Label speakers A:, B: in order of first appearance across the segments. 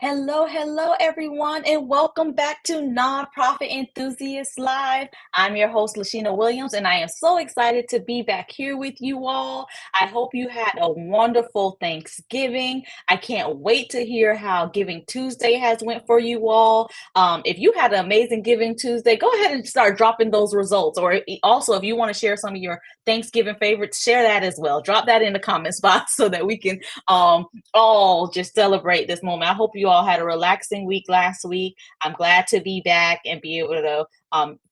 A: Hello, everyone, and welcome back to Nonprofit Enthusiasts Live. I'm your host, Lasheena Williams, and I am so excited to be back here with you all. I hope you had a wonderful Thanksgiving. I can't wait to hear how Giving Tuesday has went for you all. If you had an amazing Giving Tuesday, go ahead and start dropping those results. Or also, if you want to share some of your Thanksgiving favorites, share that as well. Drop that in the comments box so that we can all just celebrate this moment. I hope you all had a relaxing week last week. I'm glad to be back and be able to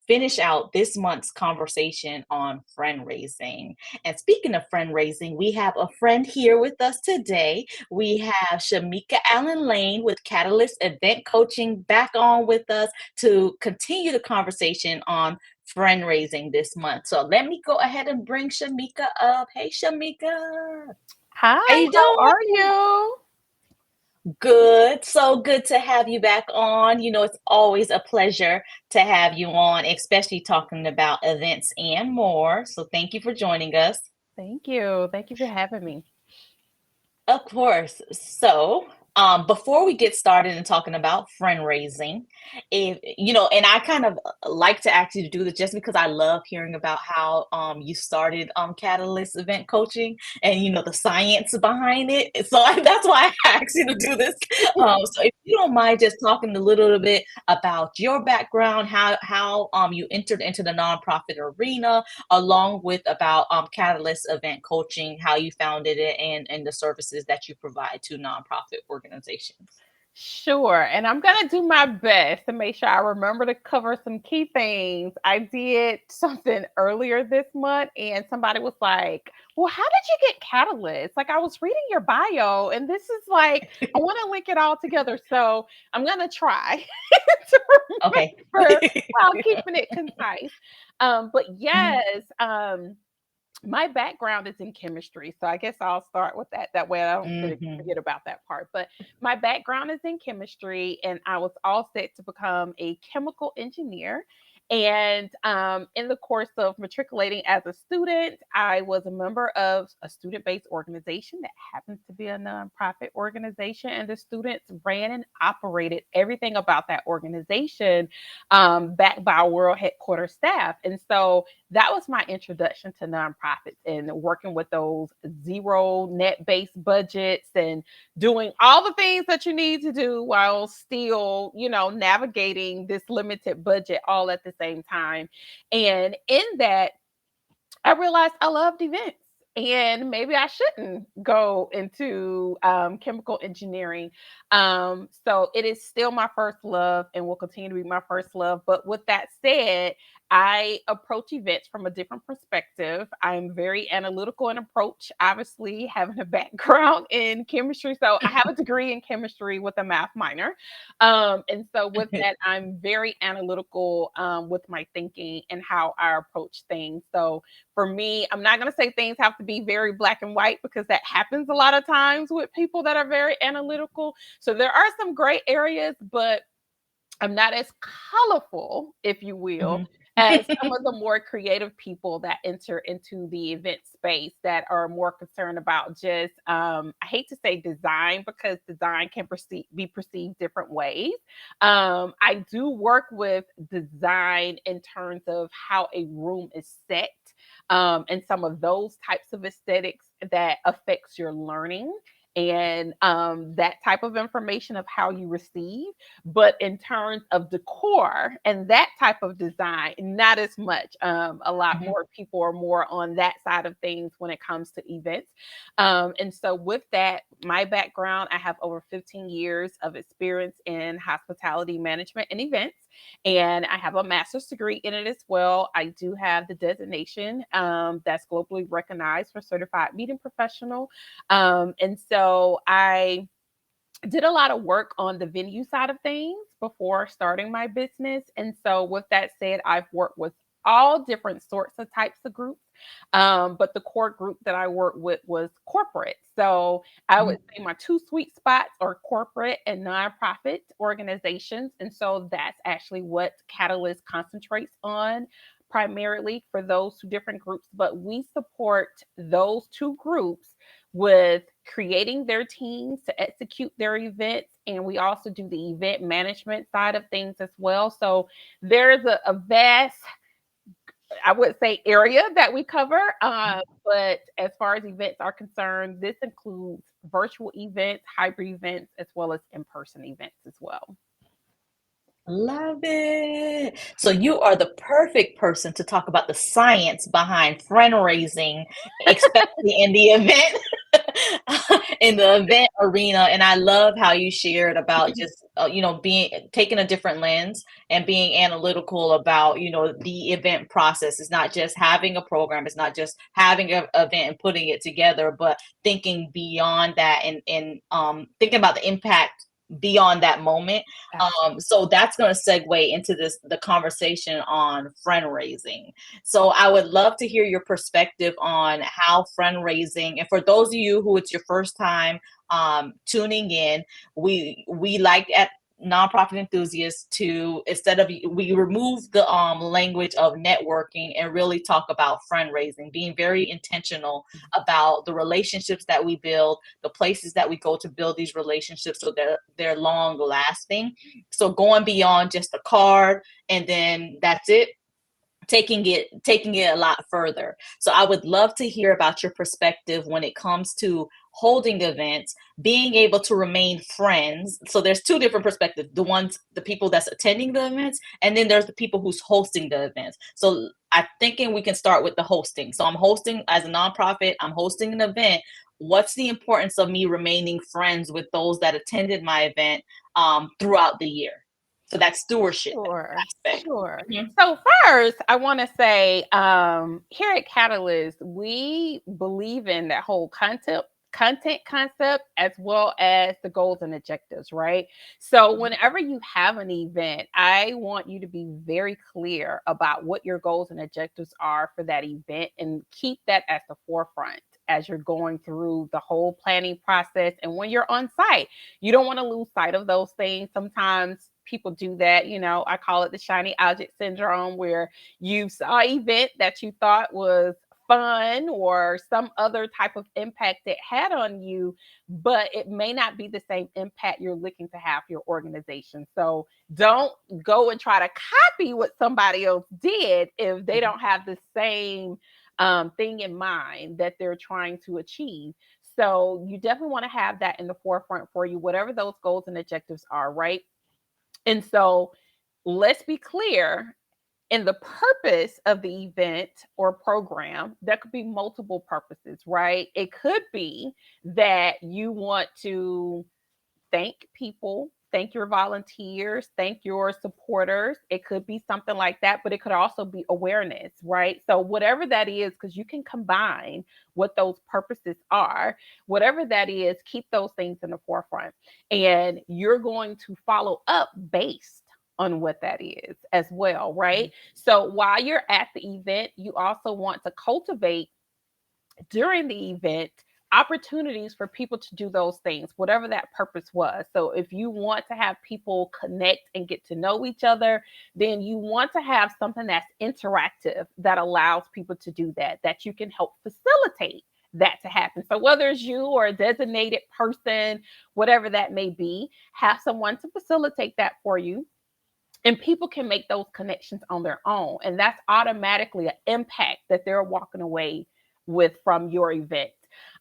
A: finish out this month's conversation on friend raising. And speaking of friend raising, we have a friend here with us today. We have Shameka Allen-Lane with Catalyst Event Coaching back on with us to continue the conversation on friend raising this month. So let me go ahead and bring Shameka up. Hey, Shameka. How
B: Hi,
A: you
B: how
A: doing?
B: are you?
A: Good. So good to have you back on. It's always a pleasure to have you on, especially talking about events and more. So thank you for joining us.
B: Thank you. Thank you for having me.
A: Of course. So, before we get started and talking about friend raising, if and I kind of like to ask you to do this just because I love hearing about how you started Catalyst event coaching and the science behind it. So that's why I asked you to do this. So if you don't mind just talking a little bit about your background, how you entered into the nonprofit arena, along with about Catalyst Event Coaching, how you founded it, and the services that you provide to nonprofit organizations.
B: Sure. And I'm going to do my best to make sure I remember to cover some key things. I did something earlier this month, and somebody was like, "Well, how did you get Catalyst?" Like, I was reading your bio, and this is like, I want to link it all together. So I'm going to try to
A: Okay.
B: remember while keeping it concise. But
A: Mhm.
B: yes, my background is in chemistry, so I guess I'll start with that. That way, I don't
A: Mhm.
B: forget about that part. But my background is in chemistry, and I was all set to become a chemical engineer. And in the course of matriculating as a student, I was a member of a student based organization that happens to be a nonprofit organization. And the students ran and operated everything about that organization, backed by our world headquarters staff. And so that was my introduction to nonprofits and working with those zero net based budgets and doing all the things that you need to do while still, navigating this limited budget all at the same time. And in that, I realized I loved events. And maybe I shouldn't go into chemical engineering. So it is still my first love and will continue to be my first love. But with that said, I approach events from a different perspective. I'm very analytical in approach, obviously, having a background in chemistry. So I have a degree in chemistry with a math minor. And so with that, I'm very analytical with my thinking and how I approach things. So for me, I'm not going to say things have to be very black and white because that happens a lot of times with people that are very analytical. So there are some gray areas, but I'm not as colorful, if you will,
A: Mhm.
B: as some of the more creative people that enter into the event space that are more concerned about just, I hate to say design because design can be perceived different ways. I do work with design in terms of how a room is set, and some of those types of aesthetics that affects your learning and that type of information of how you receive. But in terms of decor and that type of design, not as much. A lot
A: Mhm.
B: more people are more on that side of things when it comes to events. And so, with that, my background, I have over 15 years of experience in hospitality management and events, and I have a master's degree in it as well. I do have the designation that's globally recognized for certified meeting professional. And so, I did a lot of work on the venue side of things before starting my business. And so, with that said, I've worked with all different sorts of types of groups. But the core group that I worked with was corporate. So, I would
A: Mhm.
B: say my two sweet spots are corporate and nonprofit organizations. And so, that's actually what Catalyst concentrates on primarily for those two different groups. But we support those two groups with creating their teams to execute their events and we also do the event management side of things as well. So there's a vast, I would say, area that we cover. But as far as events are concerned, this includes virtual events, hybrid events, as well as in-person events as well.
A: Love it. So you are the perfect person to talk about the science behind friend raising, especially in the event in the event arena. And I love how you shared about just being taking a different lens and being analytical about the event process. It's not just having a program. It's not just having an event and putting it together, but thinking beyond that and thinking about the impact beyond that moment. So that's going to segue into the conversation on friend raising. So I would love to hear your perspective on how friend raising, and for those of you who it's your first time tuning in, we like at Nonprofit Enthusiasts to, instead of, we remove the language of networking and really talk about friend raising, being very intentional about the relationships that we build, the places that we go to build these relationships so they're long lasting. So going beyond just a card and then that's it, taking it a lot further. So I would love to hear about your perspective when it comes to holding events, being able to remain friends. So there's two different perspectives: the people that's attending the events, and then there's the people who's hosting the events. So I'm thinking we can start with the hosting. So I'm hosting as a nonprofit, I'm hosting an event. What's the importance of me remaining friends with those that attended my event throughout the year? So that's stewardship
B: Sure,
A: aspect.
B: sure.
A: Mhm.
B: So first, I want to say, here at Catalyst, we believe in that whole content concept as well as the goals and objectives, right? So whenever you have an event, I want you to be very clear about what your goals and objectives are for that event and keep that at the forefront as you're going through the whole planning process. And when you're on site, you don't want to lose sight of those things. Sometimes people do that. I call it the shiny object syndrome, where you saw an event that you thought was fun or some other type of impact it had on you, but it may not be the same impact you're looking to have for your organization. So don't go and try to copy what somebody else did if they don't have the same thing in mind that they're trying to achieve. So you definitely want to have that in the forefront for you, whatever those goals and objectives are, right? And so let's be clear, in the purpose of the event or program, there could be multiple purposes, right? It could be that you want to thank people, thank your volunteers, thank your supporters. It could be something like that, but it could also be awareness, right? So, whatever that is, because you can combine what those purposes are, whatever that is, keep those things in the forefront. And you're going to follow up based on what that is as well, right? So, while you're at the event, you also want to cultivate during the event opportunities for people to do those things, whatever that purpose was. So if you want to have people connect and get to know each other, then you want to have something that's interactive that allows people to do that, that you can help facilitate that to happen. So whether it's you or a designated person, whatever that may be, have someone to facilitate that for you, and people can make those connections on their own, and that's automatically an impact that they're walking away with from your event.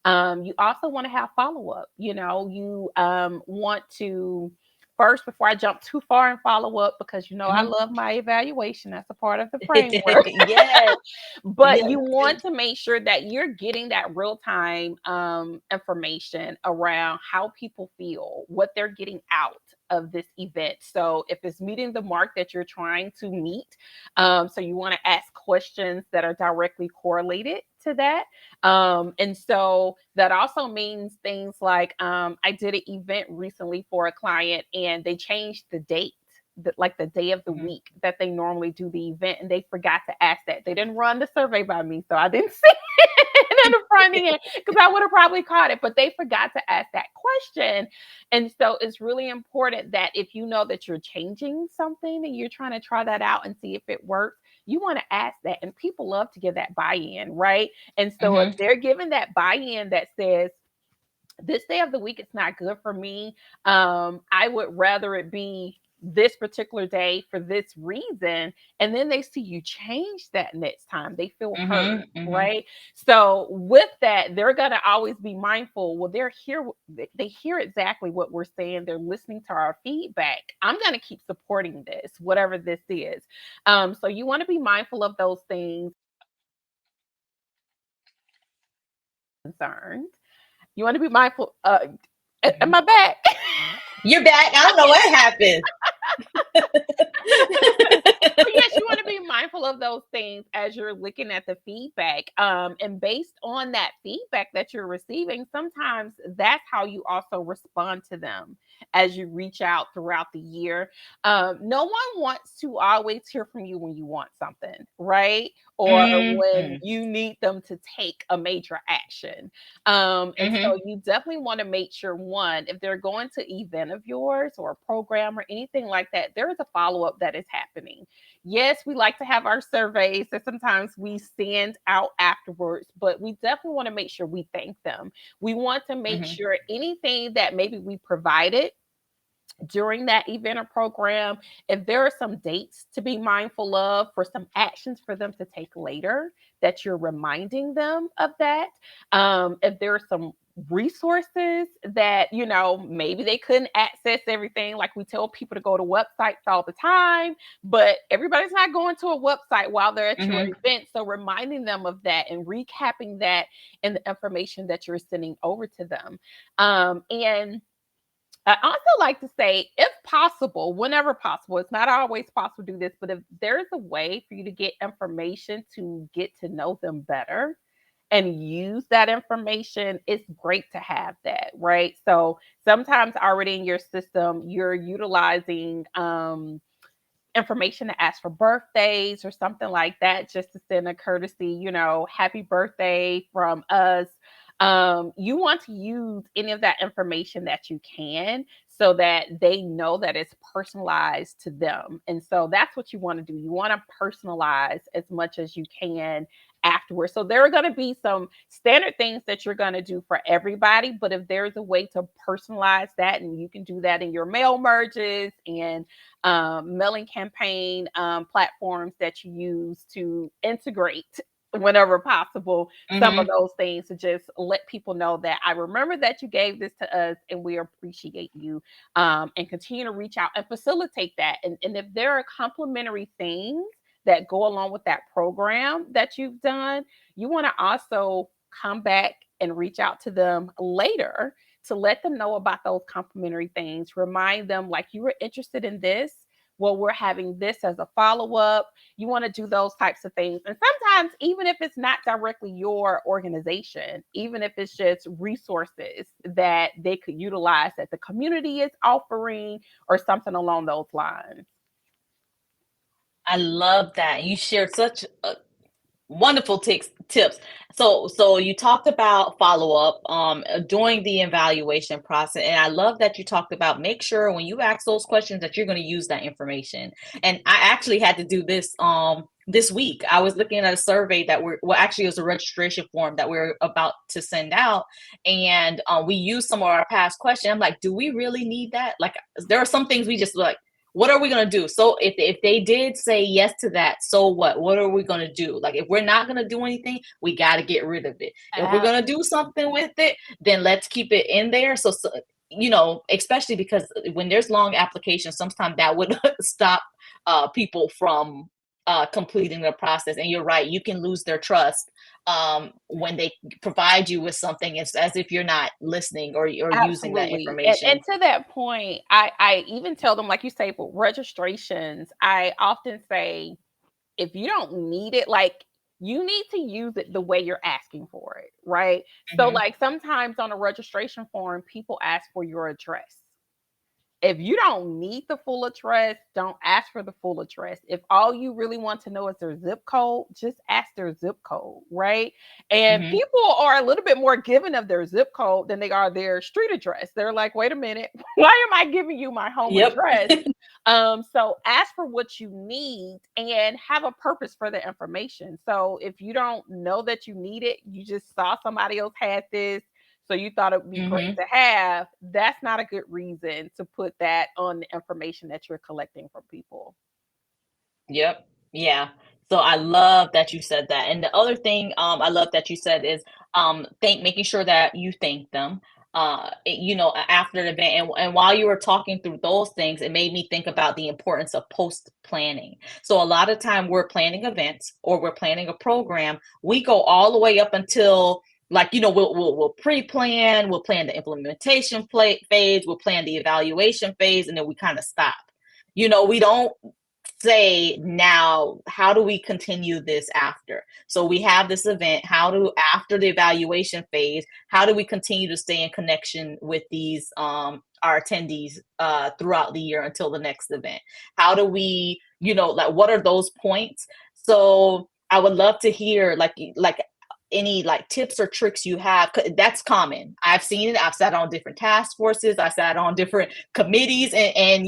B: You also want to have follow-up. You want to first, before I jump too far and follow up, because I
A: Mhm.
B: love my evaluation, that's a part of the framework.
A: Yes,
B: But
A: yes.
B: you want to make sure that you're getting that real time information around how people feel, what they're getting out of this event. So if it's meeting the mark that you're trying to meet, so you want to ask questions that are directly correlated to that. And so that also means things like, I did an event recently for a client and they changed the date, like the day of the
A: Mhm.
B: week that they normally do the event, and they forgot to ask that. They didn't run the survey by me, so I didn't see it in the front end because I would have probably caught it, but they forgot to ask that question. And so it's really important that if you know that you're changing something and you're trying to try that out and see if it works, you want to ask that. And people love to give that buy in, right? And so if
A: Mhm.
B: they're giving that buy in that says, this day of the week it's not good for me. I would rather it be this particular day for this reason. And then they see you change that next time. They feel
A: Mm-hmm.
B: hurt,
A: Mm-hmm.
B: right? So with that, they're gonna always be mindful. Well, they're here, they hear exactly what we're saying. They're listening to our feedback. I'm gonna keep supporting this, whatever this is. So you want to be mindful of those things. Concerned. You want to be mindful.
A: Mm-hmm.
B: Am I back?
A: You're back. I don't know what happened.
B: So yes, you want to be mindful of those things as you're looking at the feedback. And based on that feedback that you're receiving, sometimes that's how you also respond to them as you reach out throughout the year. No one wants to always hear from you when you want something, right? Or when
A: Mm-hmm.
B: you need them to take a major action. And
A: Mm-hmm.
B: so you definitely want to make sure, one, if they're going to event of yours or a program or anything like that, there is a follow-up that is happening. Yes, we like to have our surveys that sometimes we send out afterwards, but we definitely want to make sure we thank them. We want to make
A: Mm-hmm.
B: sure anything that maybe we provided during that event or program, if there are some dates to be mindful of for some actions for them to take later, that you're reminding them of that. If there are some resources that, maybe they couldn't access everything, like we tell people to go to websites all the time, but everybody's not going to a website while they're at your
A: Mm-hmm.
B: event. So reminding them of that and recapping that in the information that you're sending over to them. And I also like to say, if possible, whenever possible, it's not always possible to do this, but if there's a way for you to get information to get to know them better and use that information, it's great to have that, right? So sometimes already in your system, you're utilizing information to ask for birthdays or something like that, just to send a courtesy, happy birthday from us. You want to use any of that information that you can so that they know that it's personalized to them. And so that's what you want to do. You want to personalize as much as you can afterwards. So there are going to be some standard things that you're going to do for everybody, but if there's a way to personalize that, and you can do that in your mail merges and mailing campaign platforms that you use to integrate whenever possible some of
A: Mm-hmm.
B: those things, to just let people know that I remember that you gave this to us and we appreciate you, and continue to reach out and facilitate that. And if there are complimentary things that go along with that program that you've done, you want to also come back and reach out to them later to let them know about those complimentary things. Remind them, like, you were interested in this. Well, we're having this as a follow up. You want to do those types of things. And sometimes, even if it's not directly your organization, even if it's just resources that they could utilize that the community is offering or something along those lines.
A: I love that. You shared such wonderful tips. So you talked about follow up during the evaluation process, and I love that you talked about make sure when you ask those questions that you're going to use that information. And I actually had to do this week. I was looking at a survey that actually it was a registration form that we're about to send out, and we used some of our past questions. I'm like, do we really need that? Like, there are some things we just like, what are we going to do? So if they did say yes to that, so what are we going to do? Like, if we're not going to do anything, we got to get rid of it. If we're going to do something with it, then let's keep it in there. So especially because when there's long applications, sometimes that would stop people from completing the process. And you're right, you can lose their trust when they provide you with something. It's as if you're not listening or using that
B: Absolutely. And
A: information.
B: to that point, I even tell them, like you say, for registrations, I often say, if you don't need it, like, you need to use it the way you're asking for it, right? So,
A: Hmm.
B: like, sometimes on a registration form, people ask for your address. If you don't need the full address, don't ask for the full address. If all you really want to know is their zip code, just ask their zip code, right? And
A: Hmm.
B: people are a little bit more giving of their zip code than they are their street address. They're like, wait a minute, why am I giving you my home
A: Yep.
B: address? So ask for what you need and have a purpose for the information. So if you don't know that you need it, you just saw somebody else had this, so you thought it would be great
A: Mm-hmm.
B: to have, that's not a good reason to put that on the information that you're collecting from people.
A: Yep. Yeah. So I love that you said that. And the other thing I love that you said is making sure that you thank them after the event. And while you were talking through those things, it made me think about the importance of post planning. So a lot of time we're planning events or we're planning a program, we go all the way up until we'll pre-plan, we'll plan the implementation phase, we'll plan the evaluation phase, and then we kind of stop. We don't say now, how do we continue this after? So we have this event, after the evaluation phase, how do we continue to stay in connection with these our attendees throughout the year until the next event? How do we, what are those points? So I would love to hear any tips or tricks you have. That's common. I've seen it. I've sat on different task forces. I sat on different committees, and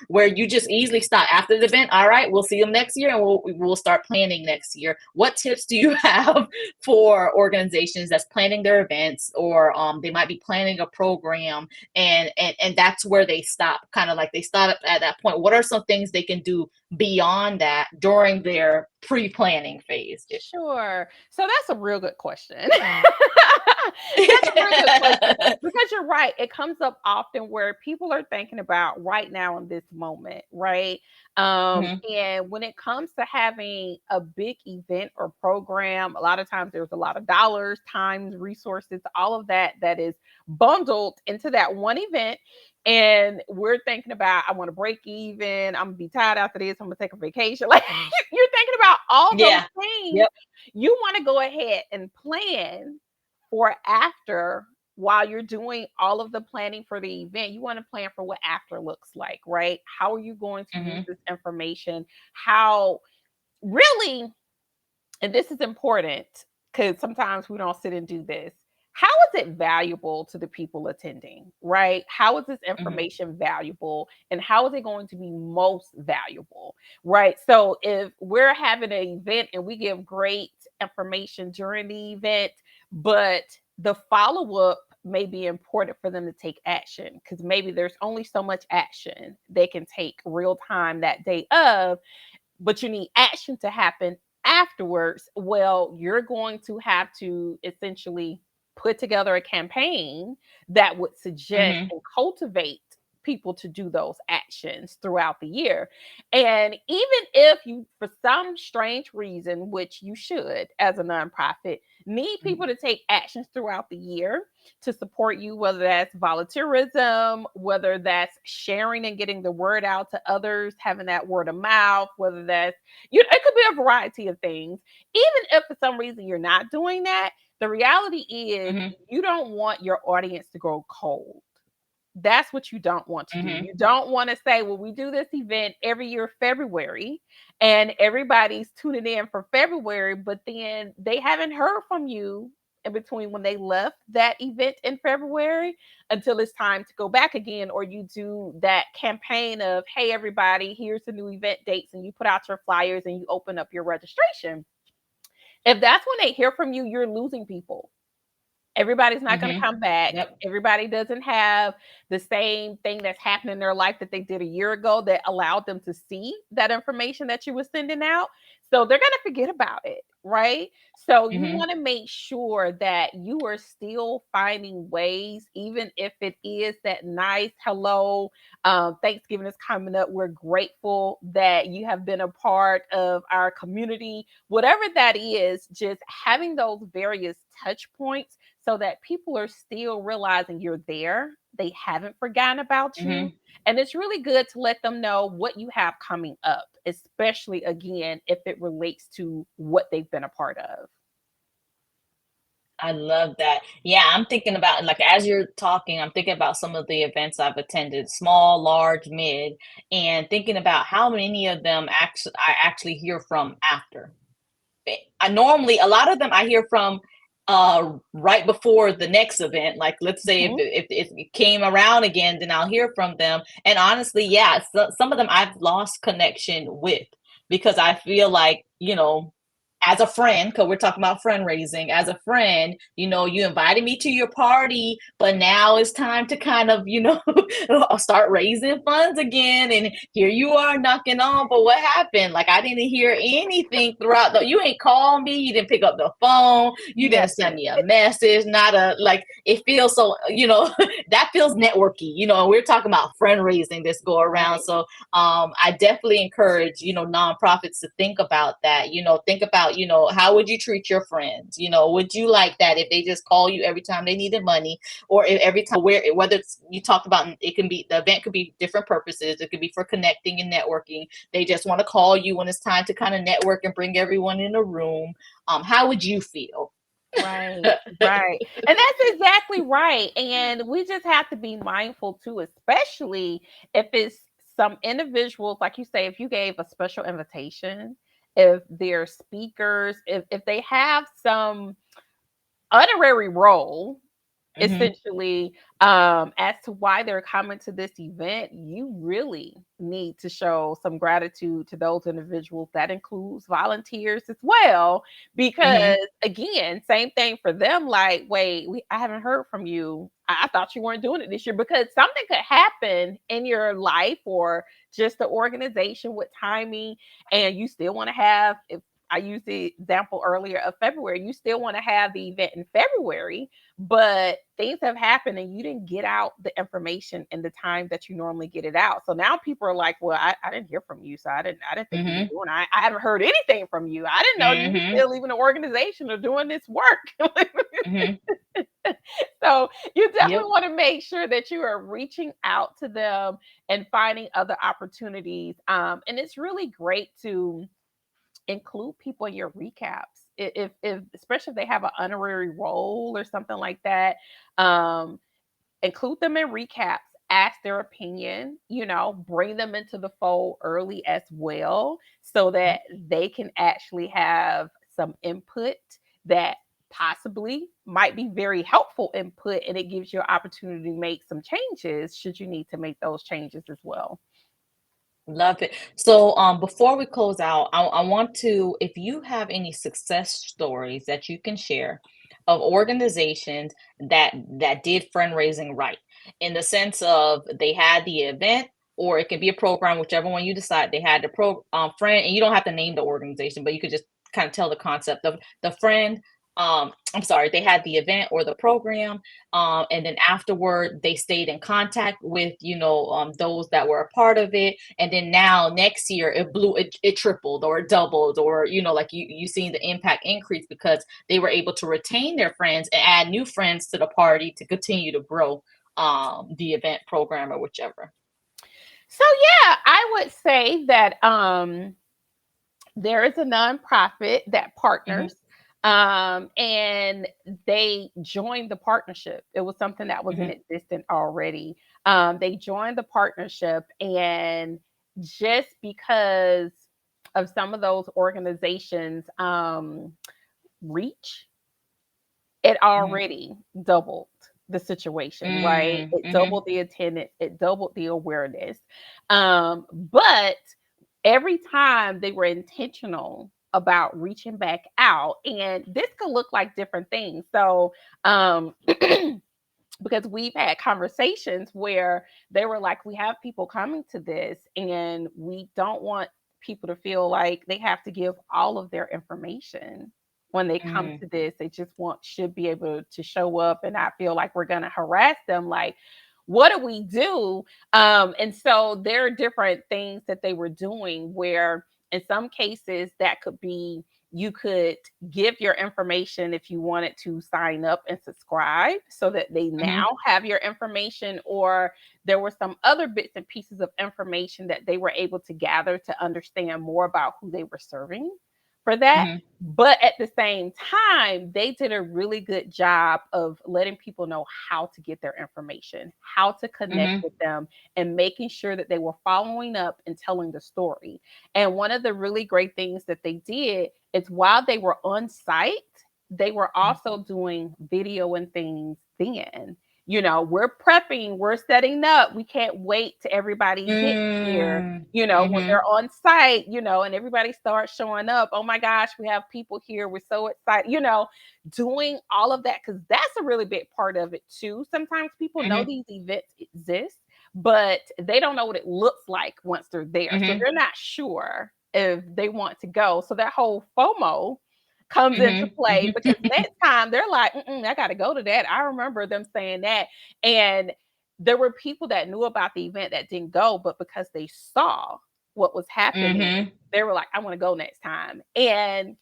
A: where you just easily stop after the event. All right, we'll see them next year, and we'll start planning next year. What tips do you have for organizations that's planning their events, or they might be planning a program, and that's where they stop, kind of like they stop at that point? What are some things they can do beyond that during their pre-planning phase?
B: Sure. So that's a real good question. That's a real good question because you're right. It comes up often where people are thinking about right now in this moment, right?
A: Mhm,
B: And when it comes to having a big event or program, a lot of times there's a lot of dollars, times, resources, all of that that is bundled into that one event. And we're thinking about, I want to break even. I'm gonna be tired after this. I'm gonna take a vacation. Like you're thinking about all those
A: yeah,
B: things.
A: yep,
B: You want to go ahead and plan for after while you're doing all of the planning for the event. You want to plan for what after looks like, right? How are you going to use
A: mhm,
B: this information? How really, and this is important because sometimes we don't sit and do this. How is it valuable to the people attending, right? How is this
A: mhm,
B: information valuable and how is it going to be most valuable, right? So, if we're having an event and we give great information during the event, but the follow up may be important for them to take action because maybe there's only so much action they can take real time that day of, but you need action to happen afterwards. Well, you're going to have to essentially put together a campaign that would suggest
A: mhm,
B: and cultivate people to do those actions throughout the year. And even if you, for some strange reason, which you should as a nonprofit, need
A: mhm,
B: people to take actions throughout the year to support you, whether that's volunteerism, whether that's sharing and getting the word out to others, having that word of mouth, whether that's, it could be a variety of things. Even if for some reason you're not doing that, the reality is
A: mhm,
B: you don't want your audience to grow cold. That's what you don't want to do.
A: mhm,
B: You don't want to say, well, we do this event every year, February, and everybody's tuning in for February, but then they haven't heard from you in between when they left that event in February until it's time to go back again. Or you do that campaign of, hey, everybody, here's the new event dates, and you put out your flyers and you open up your registration. If that's when they hear from you, you're losing people. Everybody's not going to
A: mhm.
B: come back.
A: Yep.
B: Everybody doesn't have the same thing that's happening in their life that they did a year ago that allowed them to see that information that you were sending out. So they're going to forget about it, right? So you
A: Mhm,
B: want to make sure that you are still finding ways, even if it is that nice hello, Thanksgiving is coming up. We're grateful that you have been a part of our community, whatever that is, just having those various touch points so that people are still realizing you're there. They haven't forgotten about you.
A: mhm.
B: And it's really good to let them know what you have coming up, especially again, if it relates to what they've been a part of.
A: I love that. Yeah, I'm thinking about, like, as you're talking, I'm thinking about some of the events I've attended, small, large, mid, and thinking about how many of them I actually hear from after. I normally, a lot of them I hear from right before the next event. Like, let's say
B: Mhm.
A: if it came around again, then I'll hear from them. And honestly, yeah, some of them I've lost connection with because I feel like, as a friend, because we're talking about friend raising, as a friend, you invited me to your party, but now it's time to kind of, start raising funds again. And here you are knocking on, but what happened? Like, I didn't hear anything throughout you ain't called me, you didn't pick up the phone, you didn't send
B: Nothing.
A: me a message, not a, like, it feels so, that feels networky, and we're talking about friend raising this go around.
B: Right.
A: So I definitely encourage, nonprofits to think about that. Think about, how would you treat your friends? Would you like that if they just call you every time they needed money, or if every time, whether it's, you talked about, it can be, the event could be different purposes. It could be for connecting and networking. They just want to call you when it's time to kind of network and bring everyone in a room. How would you feel?
B: Right, right. And that's exactly right. And we just have to be mindful too, especially if it's some individuals, like you say, if you gave a special invitation, if they're speakers, if they have some honorary role,
A: Hmm.
B: essentially, as to why they're coming to this event, you really need to show some gratitude to those individuals. That includes volunteers as well,
A: Hmm.
B: because again, same thing for them. Like, wait, I haven't heard from you. I thought you weren't doing it this year, because something could happen in your life or just the organization with timing, and you still want to have. If I used the example earlier of February, you still want to have the event in February, but things have happened and you didn't get out the information in the time that you normally get it out. So now people are like, well, I didn't hear from you. So I didn't think you were
A: Hmm.
B: doing, I haven't heard anything from you. I didn't know you were
A: Hmm.
B: still even an organization or doing this work.
A: Hmm.
B: So you definitely
A: Yep.
B: want to make sure that you are reaching out to them and finding other opportunities. And it's really great to include people in your recaps. If especially if they have an honorary role or something like that, um, include them in recaps, ask their opinion, bring them into the fold early as well, so that they can actually have some input that possibly might be very helpful input, and it gives you an opportunity to make some changes should you need to make those changes as well.
A: Love it. So, before we close out, I want to, if you have any success stories that you can share of organizations that did fundraising right, in the sense of they had the event, or it could be a program, whichever one you decide. They had the friend, and you don't have to name the organization, but you could just kind of tell the concept of the friend. I'm sorry, they had the event or the program, and then afterward they stayed in contact with, those that were a part of it, and then now next year it tripled or it doubled, or like you seen the impact increase because they were able to retain their friends and add new friends to the party to continue to grow the event program or whichever.
B: So yeah, I would say that there is a nonprofit that
A: Hmm.
B: partners, and they joined the partnership. It was something that was in
A: Hmm.
B: existence already. They joined the partnership, and just because of some of those organizations reach, it
A: Hmm.
B: already doubled the situation, right? It
A: Hmm.
B: doubled the attendance, it doubled the awareness. But every time they were intentional about reaching back out, and this could look like different things. So, because we've had conversations where they were like, we have people coming to this, and we don't want people to feel like they have to give all of their information when they come
A: Hmm.
B: to this. They just should be able to show up and not feel like we're going to harass them. Like, what do we do? And so there are different things that they were doing where, in some cases, that could be, you could give your information if you wanted to sign up and subscribe so that they
A: Hmm.
B: now have your information, or there were some other bits and pieces of information that they were able to gather to understand more about who they were serving for that.
A: Hmm.
B: But at the same time, they did a really good job of letting people know how to get their information, how to connect
A: Hmm.
B: with them, and making sure that they were following up and telling the story. And one of the really great things that they did is, while they were on site, they were also doing video and things then. we're prepping, we're setting up. We can't wait till everybody gets here,
A: Mm,
B: when
A: mm-hmm,
B: they're on site, and everybody starts showing up. Oh my gosh, we have people here. We're so excited, doing all of that, because that's a really big part of it too. Sometimes people know
A: mm-hmm,
B: these events exist, but they don't know what it looks like once they're there. So
A: mm-hmm,
B: they're not sure if they want to go. So that whole FOMO comes into
A: mm-hmm,
B: play, because
A: mm-hmm,
B: next time they're like, I got to go to that. I remember them saying that. And there were people that knew about the event that didn't go, but because they saw what was happening,
A: mm-hmm,
B: they were like, I want to go next time. And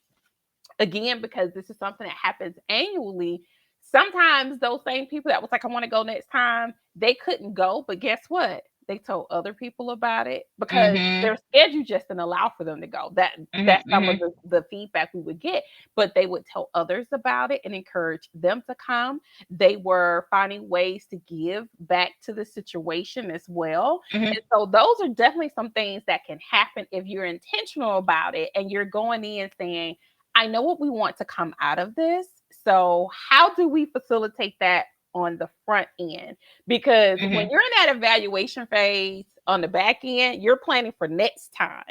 B: again, because this is something that happens annually, sometimes those same people that was like, I want to go next time, they couldn't go. But guess what? They told other people about it, because
A: mm-hmm,
B: their schedule just didn't allow for them to go. That's some of
A: mm-hmm,
B: the feedback we would get. But they would tell others about it and encourage them to come. They were finding ways to give back to the situation as well.
A: mm-hmm,
B: And so those are definitely some things that can happen if you're intentional about it and you're going in saying, I know what we want to come out of this. So, how do we facilitate that on the front end? Because when
A: mm-hmm,
B: you're in that evaluation phase on the back end, you're planning for next time.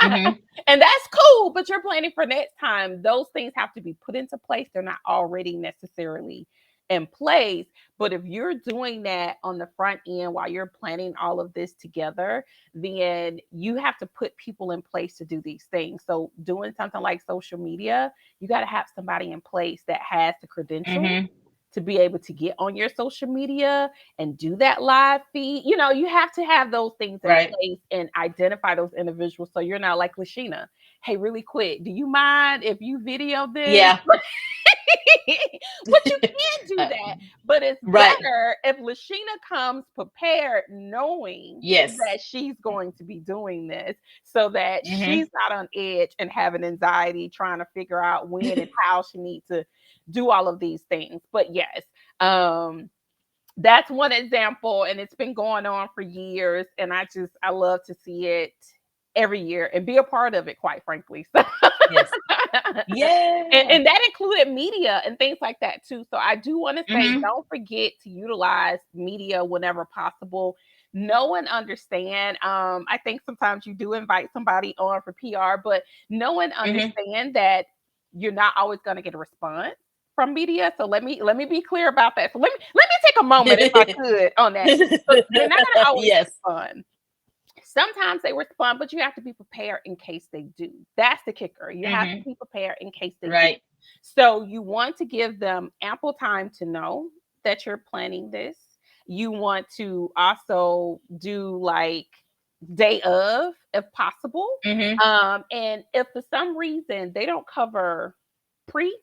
A: mm-hmm.
B: And that's cool, but you're planning for next time. Those things have to be put into place. They're not already necessarily in place. But if you're doing that on the front end while you're planning all of this together, then you have to put people in place to do these things. So, doing something like social media, you got to have somebody in place that has the credentials
A: Mm-hmm.
B: to be able to get on your social media and do that live feed. You have to have those things in
A: Right.
B: place and identify those individuals, so you're not like Lasheena. Hey, really quick, do you mind if you video this?
A: Yeah.
B: But you can do
A: Uh,
B: that. But it's
A: right.
B: better if Lasheena comes prepared, knowing
A: Yes.
B: that she's going to be doing this, so that
A: Mm-hmm.
B: she's not on edge and having anxiety trying to figure out when and how she needs to do all of these things. But yes, um, that's one example, and it's been going on for years. And I love to see it every year and be a part of it, quite frankly. So
A: Yes. Yeah.
B: and that included media and things like that too. So I do want to say,
A: Mm-hmm.
B: don't forget to utilize media whenever possible. Know and understand. I think sometimes you do invite somebody on for PR, but know and
A: Mm-hmm.
B: understand that you're not always going to get a response from media. So let me be clear about that. So let me take a moment, if I could, on that. So they're not going to always
A: Yes.
B: respond. Sometimes they respond, but you have to be prepared in case they do. That's the kicker. You have to
A: Mm-hmm.
B: be prepared in case they do.
A: Right.
B: So you want to give them ample time to know that you're planning this. You want to also do like day of, if possible.
A: Mm-hmm.
B: And if for some reason they don't cover pre,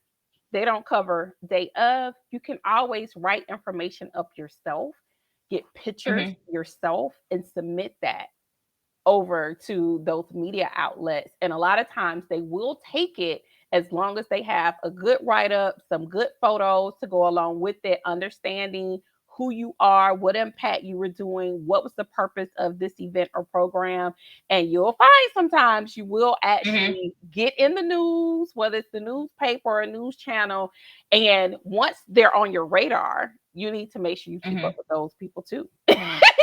B: they don't cover day of, you can always write information up yourself, get pictures
A: Mm-hmm.
B: yourself, and submit that over to those media outlets. And a lot of times they will take it, as long as they have a good write up, some good photos to go along with it, understanding who you are, what impact you were doing, what was the purpose of this event or program. And you'll find sometimes you will
A: Mm-hmm.
B: actually get in the news, whether it's the newspaper or a news channel. And once they're on your radar, you need to make sure you keep up
A: Mm-hmm.
B: with those people too.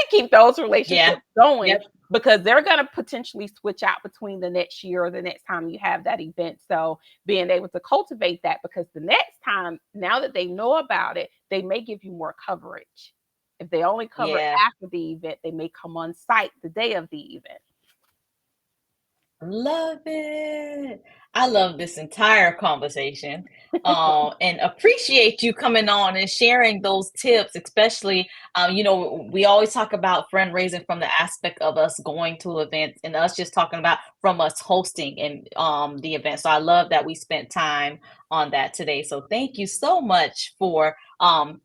B: Keep those
A: Yeah.
B: relationships going,
A: Yep.
B: because they're going to potentially switch out between the next year or the next time you have that event. So being able to cultivate that, because the next time, now that they know about it, they may give you more coverage. If they only cover
A: Yeah.
B: after the event, they may come on site the day of the event.
A: Love it. I love this entire conversation. And appreciate you coming on and sharing those tips, especially, we always talk about fundraising from the aspect of us going to events and us just talking about from us hosting and the event. So I love that we spent time on that today. So thank you so much for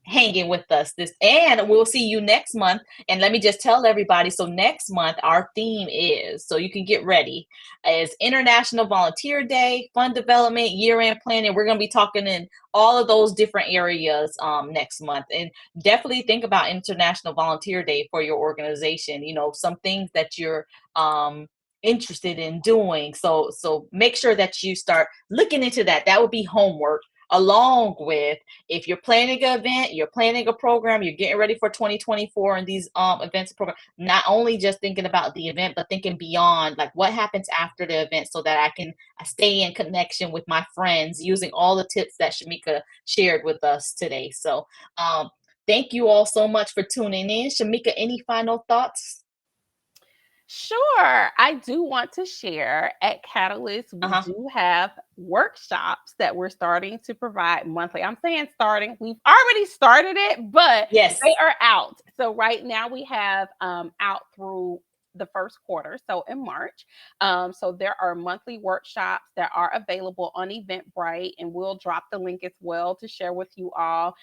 A: hanging with us this, and we'll see you next month. And let me just tell everybody, so next month our theme is, so you can get ready, is International Volunteer Day, Fund Development, Year-End Planning. We're going to be talking in all of those different areas next month. And definitely think about International Volunteer Day for your organization. Some things that you're interested in doing. So make sure that you start looking into that. That would be homework. along with if you're planning an event, you're planning a program, you're getting ready for 2024 and these events and programs, not only just thinking about the event, but thinking beyond, like what happens after the event so that I can stay in connection with my friends using all the tips that Shameka shared with us today. So thank you all so much for tuning in. Shameka, any final thoughts?
B: Sure. I do want to share at Catalyst, we
A: Uh-huh.
B: do have workshops that we're starting to provide monthly. I'm saying starting, we've already started it, but they
A: Yes.
B: are out. So right now we have out through the first quarter, so in March. So there are monthly workshops that are available on Eventbrite, and we'll drop the link as well to share with you all.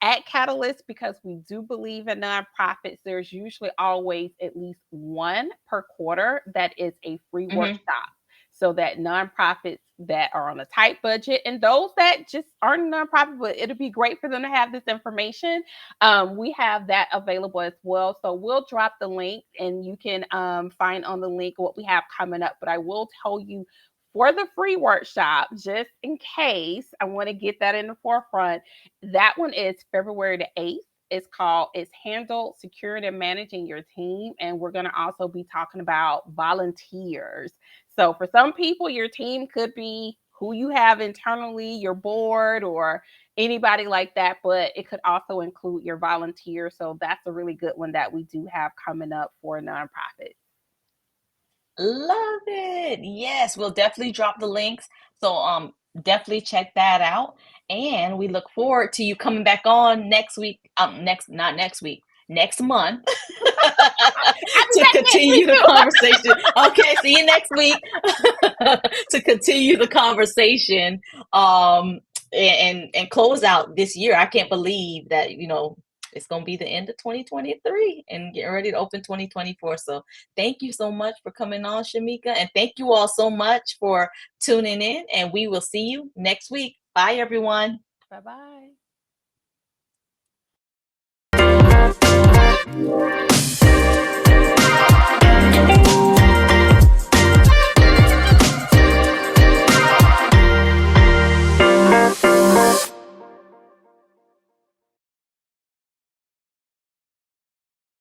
B: At Catalyst, because we do believe in nonprofits, there's usually always at least one per quarter that is a free
A: Mm-hmm.
B: workshop. So that nonprofits that are on a tight budget and those that just aren't nonprofit, but it'll be great for them to have this information. We have that available as well. So we'll drop the link and you can find on the link what we have coming up. But I will tell you for the free workshop, just in case I want to get that in the forefront, that one is February the 8th. It's handled securing and managing your team. And we're going to also be talking about volunteers. So for some people, your team could be who you have internally, your board, or anybody like that, but it could also include your volunteers. So that's a really good one that we do have coming up for nonprofits.
A: Love it. Yes, we'll definitely drop the links. So definitely check that out. And we look forward to you coming back on next week. Not next week, next month
B: I'll be
A: to
B: back next week
A: continue the
B: too.
A: conversation. Okay, see you next week to continue the conversation. And close out this year. I can't believe that, it's going to be the end of 2023 and getting ready to open 2024. So thank you so much for coming on, Shameka. And thank you all so much for tuning in. And we will see you next week. Bye, everyone.
B: Bye bye.